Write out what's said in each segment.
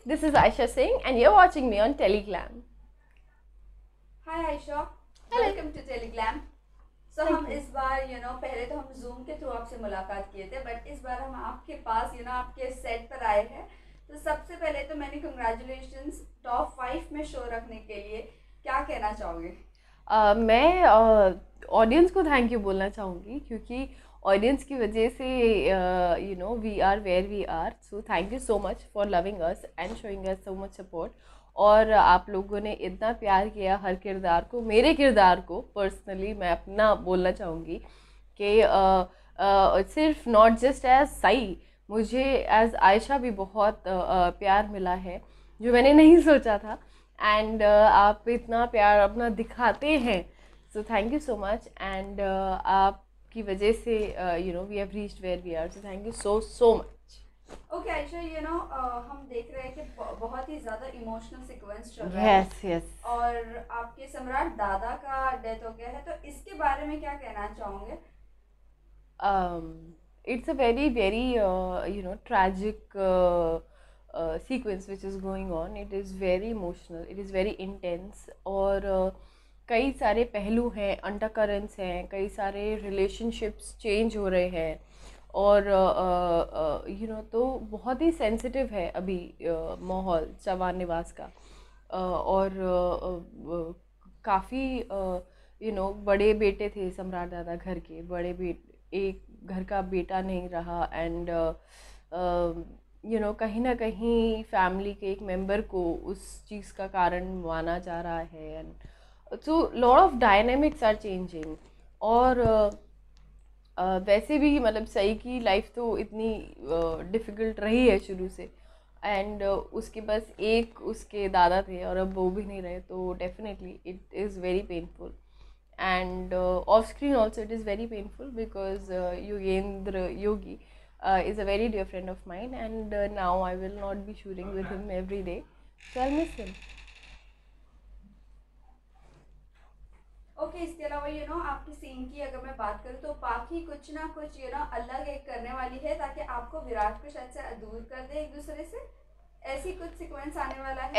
this is Aisha Singh and you're watching me on Teleglam. Hi Aisha, Hello. welcome to Teleglam. So Thank हम you. इस बार पहले तो हम Zoom के through आपसे मुलाकात किए थे, बट इस बार हम आपके पास आपके सेट पर आए हैं. तो सबसे पहले तो मैंने कंग्रेचुलेशंस टॉप 5 में शो रखने के लिए. क्या कहना चाहोगे? मैं ऑडियंस को थैंक यू बोलना चाहूँगी क्योंकि ऑडियंस की वजह से we are where we are. So thank you so much for loving us and showing us so much support. और आप लोगों ने इतना प्यार किया हर किरदार को, मेरे किरदार को पर्सनली मैं अपना बोलना चाहूँगी कि सिर्फ नॉट जस्ट एज साई, मुझे एज आयशा भी बहुत प्यार मिला है जो मैंने नहीं सोचा था. एंड आप इतना प्यार अपना दिखाते हैं, so thank you so much. And आपकी वजह से we have reached where we are, so thank you so so much. Okay Ayesha, हम देख रहे हैं कि बहुत ही ज़्यादा इमोशनल सीक्वेंस चल रहा है. Yes yes. और आपके सम्राट दादा का डेथ हो गया है, तो इसके बारे में क्या कहना चाहोगे? It's a very tragic sequence which is going on. It is very emotional, it is very intense. और कई सारे पहलू हैं, अंडरकरेंट्स हैं, कई सारे रिलेशनशिप्स चेंज हो रहे हैं. और तो बहुत ही सेंसिटिव है अभी माहौल चवान निवास का. और काफ़ी बड़े बेटे थे सम्राट दादा, घर के बड़े बेटे, एक घर का बेटा नहीं रहा. एंड कहीं ना कहीं फैमिली के एक मेंबर को उस चीज़ का कारण माना जा रहा है. And so lot of dynamics are changing. और वैसे भी मतलब सही की लाइफ तो इतनी डिफ़िकल्ट रही है शुरू से. एंड उसके बस एक उसके दादा थे और अब वो भी नहीं रहे, तो definitely it is very painful. And off screen also it is very painful because Yogendra Yogi is a very dear friend of mine, and now I will not be shooting with him every day, so I'll miss him. Okay इसके अलावा आपकी scene की अगर मैं बात करूँ तो पाखी कुछ ना कुछ अलग एक करने वाली है ताकि आपको विराट को शायद से दूर कर दे एक दूसरे से. ऐसी कुछ सीक्वेंस आने वाला है?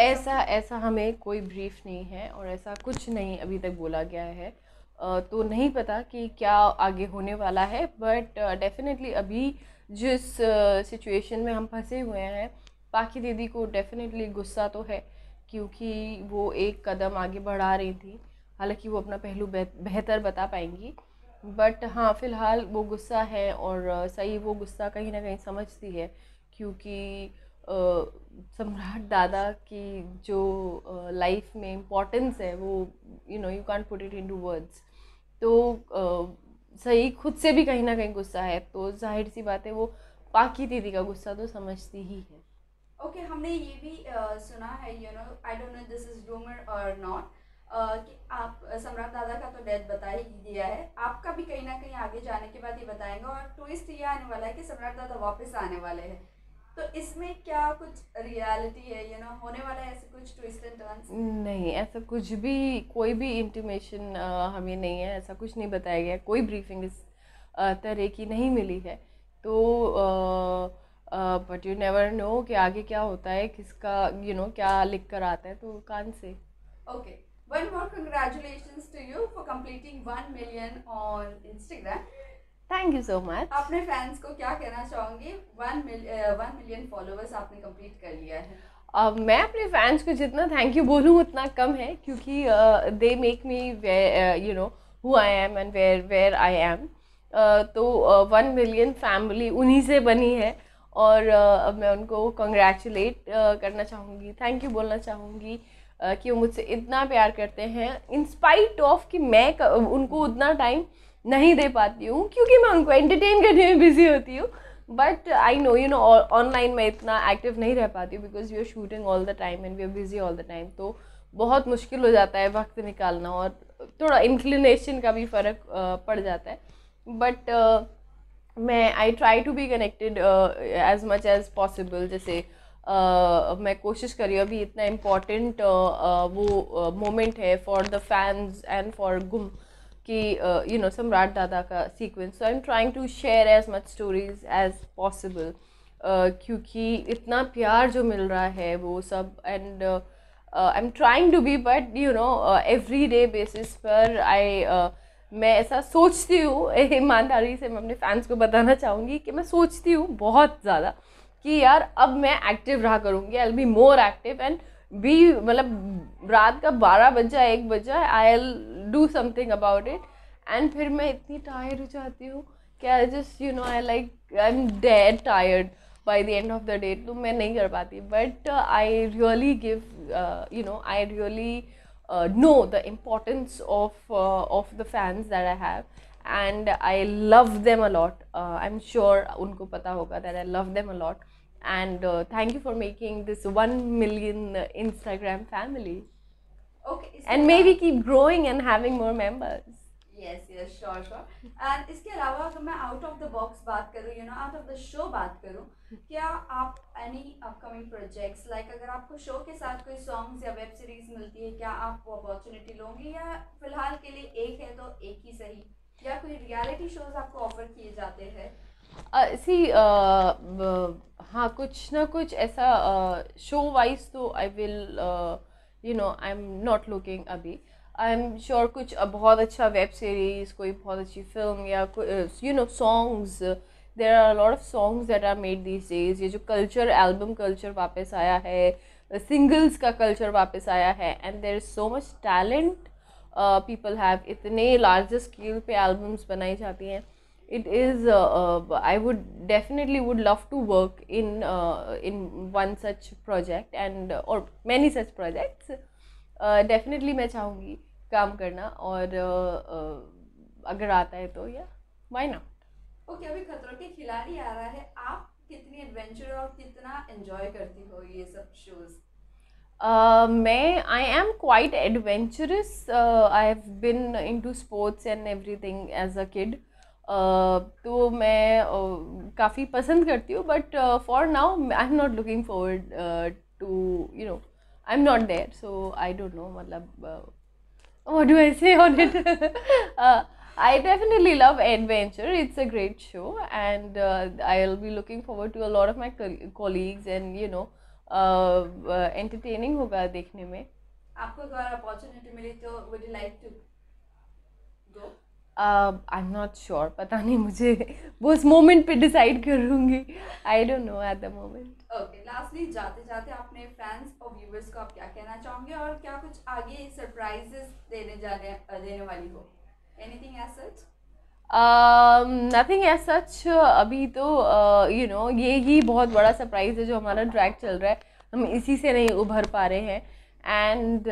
ऐसा हमें कोई ब्रीफ नहीं है और ऐसा कुछ नहीं अभी तक बोला गया है. तो नहीं पता कि क्या आगे होने वाला है. बट डेफिनेटली अभी जिस सिचुएशन में हम फंसे हुए हैं, पाखी दीदी को डेफिनेटली गुस्सा तो है क्योंकि वो एक कदम आगे बढ़ा रही थी. हालांकि वो अपना पहलू बेहतर बता पाएंगी, बट हाँ फ़िलहाल वो गुस्सा है. और सही वो गुस्सा कहीं ना कहीं समझती है क्योंकि सम्राट दादा की जो लाइफ में इम्पोर्टेंस है वो you can't put it into words. तो सही खुद से भी कहीं ना कहीं गुस्सा है, तो जाहिर सी बात है वो पाकी दीदी का गुस्सा तो समझती ही है. ओके हमने ये भी सुना है आई don't no this is rumour और नॉट कि आप सम्राट दादा का तो डेथ बता ही दिया है, आपका भी कहीं ना कहीं आगे जाने के बाद ये बताएंगे. और ट्विस्ट ये आने वाला है कि सम्राट दादा वापस आने वाले हैं, तो इसमें क्या कुछ रियलिटी है होने वाला है ऐसे कुछ ट्विस्ट एंड टर्न्स? नहीं, ऐसा कुछ भी कोई भी इंटीमेशन हमें नहीं है, ऐसा कुछ नहीं बताया गया, कोई ब्रीफिंग इस तरह की नहीं मिली है. तो बट यू नेवर नो कि आगे क्या होता है, किसका क्या लिख कर आता है, तो कान से. Okay, one more congratulations to you for completing 1 million on Instagram. Thank you so much. अपने फैंस को क्या कहना चाहूँगी? 1 मिलियन फॉलोअर्स आपने कंप्लीट कर लिया है. मैं अपने फैंस को जितना थैंक यू बोलूँ उतना कम है क्योंकि they make me who I am and where I am. तो 1 मिलियन फैमिली उन्हीं से बनी है. और मैं उनको कंग्रेचुलेट करना चाहूँगी, थैंक यू बोलना चाहूँगी कि वो मुझसे इतना प्यार करते हैं इन स्पाइट ऑफ कि मैं उनको उतना टाइम नहीं दे पाती हूँ क्योंकि मैं उनको एंटरटेन करने में बिजी होती हूँ. बट आई नो ऑनलाइन मैं इतना एक्टिव नहीं रह पाती हूँ because we are shooting all the time and we are busy all the time. तो बहुत मुश्किल हो जाता है वक्त निकालना और थोड़ा इंक्लिनेशन का भी फ़र्क पड़ जाता है. बट मैं I try to be connected as much as possible. जैसे मैं कोशिश करी, अभी इतना इम्पॉर्टेंट वो मोमेंट है for the fans and for Ghum कि सम्राट दादा का sequence. So I am trying to share as much stories as possible. क्योंकि इतना प्यार जो मिल रहा है वो सब, and I am trying to be, but you know every day basis पर मैं ऐसा सोचती हूँ, ईमानदारी से मैं अपने फैंस को बताना चाहूँगी कि मैं सोचती हूँ बहुत ज़्यादा कि यार अब मैं एक्टिव रहा करूँगी, I will be more active and be, मतलब रात का 12 बजा 1 बजा I will do something about it. And फिर मैं इतनी टायर्ड हो जाती हूँ कि I just you know I am dead tired by the end of the day, तो मैं नहीं कर पाती। But I really give you know I really know the importance of the fans that I have, and I love them a lot. I'm sure उनको पता होगा that I love them a lot, and thank you for making this 1 million Instagram family. Okay, And maybe keep growing and having more members. Yes yes sure sure. And इसके अलावा अगर मैं out of the box बात करूँ, you know out of the show बात करूँ, क्या आप एनी अपकमिंग प्रोजेक्ट्स लाइक अगर आपको शो के साथ कोई सॉन्ग्स या वेब सीरीज मिलती है, क्या आप वो अपॉर्चुनिटी लोगे, या फिलहाल के लिए एक है तो एक ही सही, या कोई रियलिटी शोज आपको ऑफर किए जाते हैं? हाँ, कुछ ना कुछ ऐसा शो वाइज तो I will you know I am not looking अभी। आई एम श्योर कुछ बहुत अच्छा वेब सीरीज़, कोई बहुत अच्छी फिल्म, या you know songs, there are lot of songs that are made these days. ये जो कल्चर, एल्बम कल्चर वापस आया है, सिंगल्स का कल्चर वापस आया है, and there is so much talent, people have इतने लार्जर स्केल पे एल्बम्स बनाई जाती हैं। It is I would definitely would love to work in one such project, and or many such projects. Definitely मैं चाहूँगी काम करना, और अगर आता है तो या why not? ओके, अभी खतरों के खिलाड़ी आ रहा है, आप कितनी एडवेंचर और कितना एंजॉय करती हो ये सब शोज? मैं I am quite adventurous, I have been into sports and everything as a kid, तो मैं काफ़ी पसंद करती हूँ, but for now I am not looking forward to you know I am not there, so I don't know, मतलब what do I say on it? I definitely love adventure. It's a great show, and I'll be looking forward to a lot of my colleagues, and you know entertaining होगा देखने में। आपको अगर opportunity मिली तो would you like to go? I'm not sure, पता नहीं, मुझे वो उस मोमेंट पे डिसाइड करूँगी। I don't know at the moment. Okay, lastly जाते जाते अपने फैंस और व्यूअर्स को आप क्या कहना चाहोगे, और क्या कुछ आगे सरप्राइजेस देने वाली हो? Anything as such? Nothing as such अभी तो यू नो ये ही बहुत बड़ा सरप्राइज़ है जो हमारा ट्रैक चल रहा है, हम इसी से नहीं उभर पा रहे हैं। एंड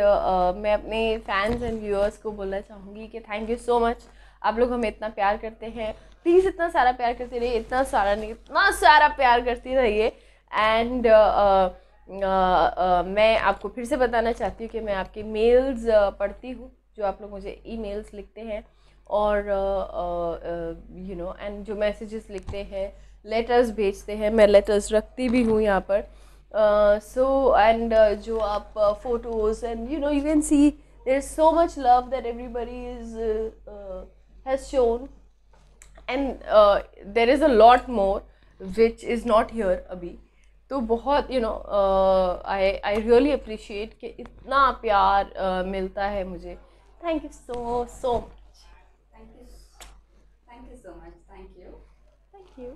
मैं अपने फैंस एंड व्यूअर्स को बोलना चाहूँगी कि थैंक यू सो मच, आप लोग हमें इतना प्यार करते हैं, प्लीज़ इतना सारा प्यार करते रहिए, इतना सारा नहीं, इतना सारा प्यार करते रहिए। एंड मैं आपको फिर से बताना चाहती हूँ कि मैं आपके मेल्स पढ़ती हूँ, जो आप लोग मुझे ईमेल्स लिखते हैं, और यू नो एंड जो मैसेजेस लिखते हैं, लेटर्स भेजते हैं, मैं लेटर्स रखती भी हूँ यहाँ पर। सो एंड जो आप photos, and you know you can see there is so much love that everybody is has shown, and there is a lot more which is not here अभी। तो बहुत you know I really appreciate कि इतना प्यार मिलता है मुझे। Thank you so much. Thank you so much. Thank you. Thank you.